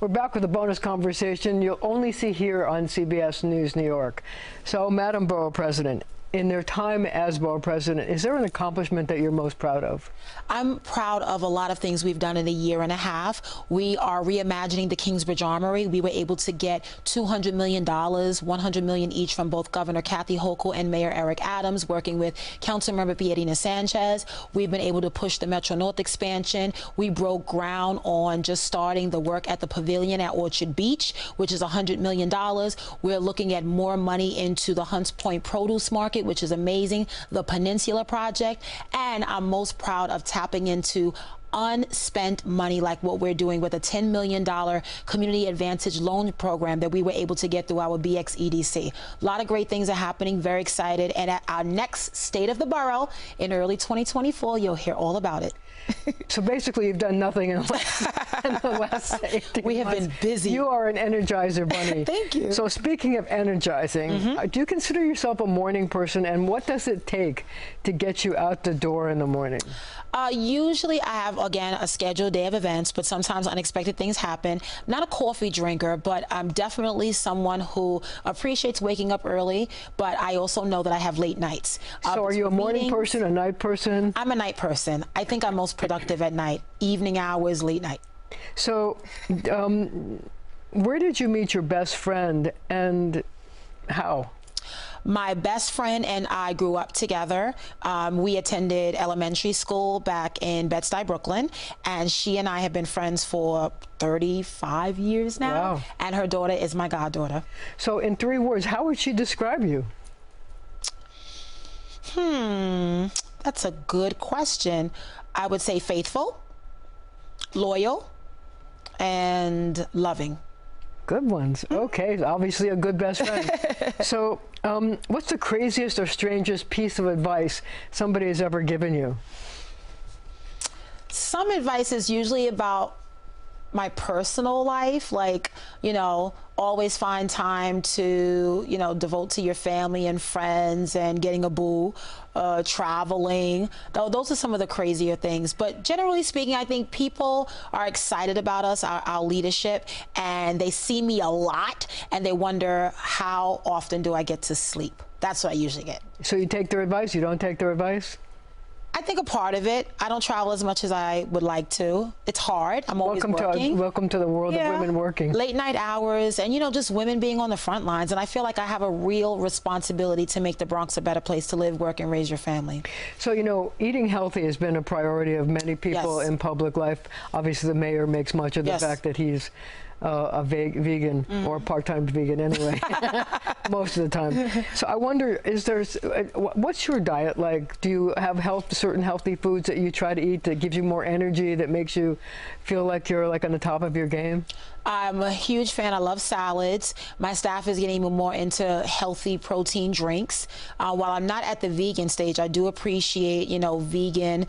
We're back with a bonus conversation you'll only see here on CBS News New York. So, Madam Borough President, in their time as Borough President, is there an accomplishment that you're most proud of? I'm proud of a lot of things we've done in a year and a half. We are reimagining the Kingsbridge Armory. We were able to get $200 million, $100 million each from both Governor Kathy Hochul and Mayor Eric Adams, working with Councilmember Pietrina Sanchez. We've been able to push the Metro North expansion. We broke ground on just starting the work at the Pavilion at Orchard Beach, which is $100 million. We're looking at more money into the Hunts Point Produce Market, which is amazing, the Peninsula Project, and I'm most proud of tapping into unspent money like what we're doing with a $10 million community advantage loan program that we were able to get through our BXEDC. A lot of great things are happening, very excited, and at our next State of the Borough in early 2024, you'll hear all about it. So basically, you've done nothing in the last 18 months. We have been busy. You are an energizer bunny. Thank you. So speaking of energizing, do you consider yourself a morning person, and what does it take to get you out the door in the morning? Usually I have, again, a scheduled day of events, but sometimes unexpected things happen. Not a coffee drinker, but I'm definitely someone who appreciates waking up early, but I also know that I have late nights. So are you a morning person, a night person? I'm a night person. I think I'm most productive at night, evening hours, late night. So where did you meet your best friend and how? My best friend and I grew up together. We attended elementary school back in Bed-Stuy, Brooklyn, and she and I have been friends for 35 years now. Wow. And her daughter is my goddaughter. So in 3 words, how would she describe you? That's a good question. I would say faithful, loyal, and loving. Good ones. Okay, obviously a good best friend. So what's the craziest or strangest piece of advice somebody has ever given you? Some advice is usually about my personal life, like, you know, always find time to, you know, devote to your family and friends and getting a boo, traveling. Those are some of the crazier things. But generally speaking, I think people are excited about us, our leadership, and they see me a lot and they wonder, how often do I get to sleep? That's what I usually get. So you take their advice? You don't take their advice? I think a part of it. I don't travel as much as I would like to. It's hard. I'm always working. Welcome to the world of women working. Late night hours and, you know, just women being on the front lines. And I feel like I have a real responsibility to make the Bronx a better place to live, work, and raise your family. So, you know, eating healthy has been a priority of many people in public life. Obviously, the mayor makes much of the fact that he's a vegan or part-time vegan anyway, most of the time. So I wonder, what's your diet like? Do you have certain healthy foods that you try to eat that gives you more energy, that makes you feel like you're like on the top of your game? I'm a huge fan. I love salads. My staff is getting even more into healthy protein drinks. While I'm not at the vegan stage, I do appreciate, you know, vegan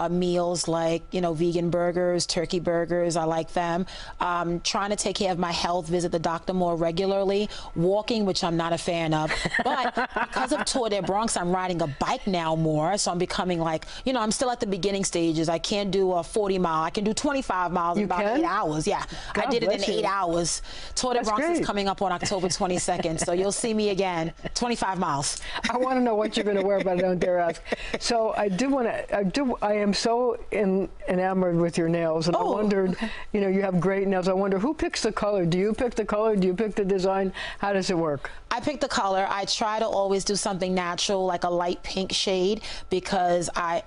meals like, you know, vegan burgers, turkey burgers. I like them. Trying to take care of my health, visit the doctor more regularly. Walking, which I'm not a fan of. But because of Tour de Bronx, I'm riding a bike now more. So I'm becoming like, you know, I'm still at the beginning stages. I can't do a 40 mile. I can do 25 miles in about 8 hours. Yeah, God I did it in 8 hours. Tour de Bronx is coming up on October 22nd, so you'll see me again. 25 miles. I want to know what you're going to wear, but I don't dare ask. So I am so enamored with your nails, and I wondered, you know, you have great nails. I wonder, who picks the color? Do you pick the color? Do you pick the design? How does it work? I pick the color. I try to always do something natural, like a light pink shade, because I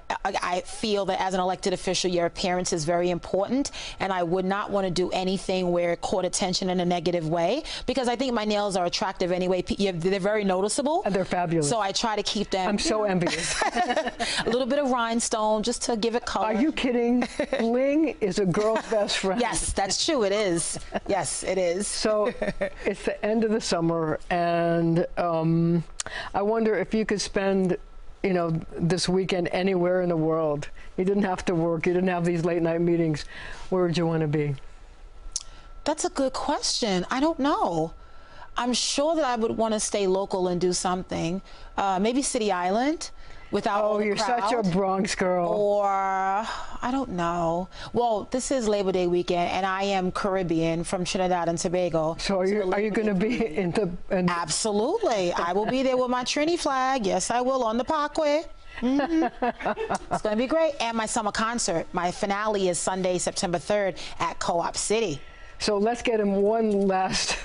feel that as an elected official, your appearance is very important, and I would not want to do anything where it caught attention in a negative way, because I think my nails are attractive anyway. They're very noticeable. And they're fabulous. So I try to keep them. I'm so envious. A little bit of rhinestone just to give it color. Are you kidding? Bling is a girl's best friend. Yes, that's true. It is. Yes, it is. So it's the end of the summer, and I wonder if you could spend, you know, this weekend anywhere in the world. You didn't have to work. You didn't have these late night meetings. Where would you want to be? That's a good question. I don't know. I'm sure that I would want to stay local and do something. Maybe City Island. without all the you're crowd. such a Bronx girl. Or, I don't know. Well, this is Labor Day weekend, and I am Caribbean from Trinidad and Tobago. So are you going to be in the... Absolutely. I will be there with my Trini flag. Yes, I will, on the parkway. It's going to be great. And my summer concert. My finale is Sunday, September 3rd at Co-op City. So let's get him one last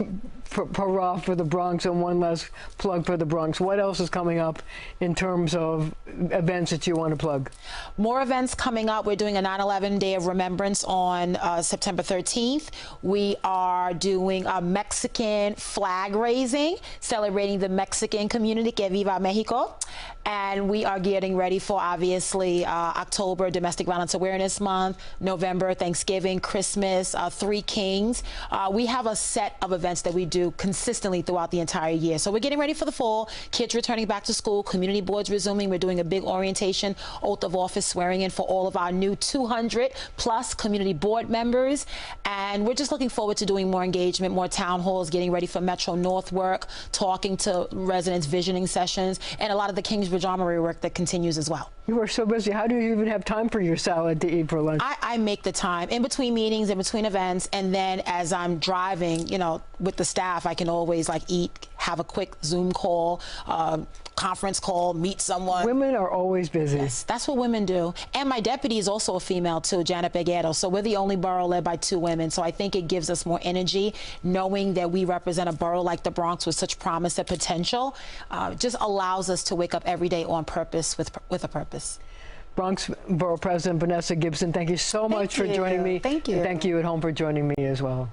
hurrah for the Bronx and one last plug for the Bronx. What else is coming up in terms of events that you want to plug? More events coming up. We're doing a 9/11 Day of Remembrance on September 13th. We are doing a Mexican flag raising, celebrating the Mexican community, Que Viva Mexico. And we are getting ready for, obviously, October, Domestic Violence Awareness Month, November, Thanksgiving, Christmas, Three Kings. We have a set of events that we do consistently throughout the entire year. So we're getting ready for the fall. Kids returning back to school, community boards resuming. We're doing a big orientation, oath of office swearing in for all of our new 200+ community board members. And we're just looking forward to doing more engagement, more town halls, getting ready for Metro North work, talking to residents, visioning sessions, and a lot of the Kingsbridge Armory work that continues as well. You are so busy. How do you even have time for your salad to eat for lunch? I make the time in between meetings, in between events, and then as I'm driving, you know, with the staff, I can always like eat, have a quick Zoom call, conference call, meet someone. Women are always busy. Yes, that's what women do. And my deputy is also a female too, Janet Beguero. So we're the only borough led by 2 women. So I think it gives us more energy knowing that we represent a borough like the Bronx with such promise and potential. Just allows us to wake up every day on purpose with a purpose. Bronx Borough President Vanessa Gibson, thank you so much for joining me. Thank you. And thank you at home for joining me as well.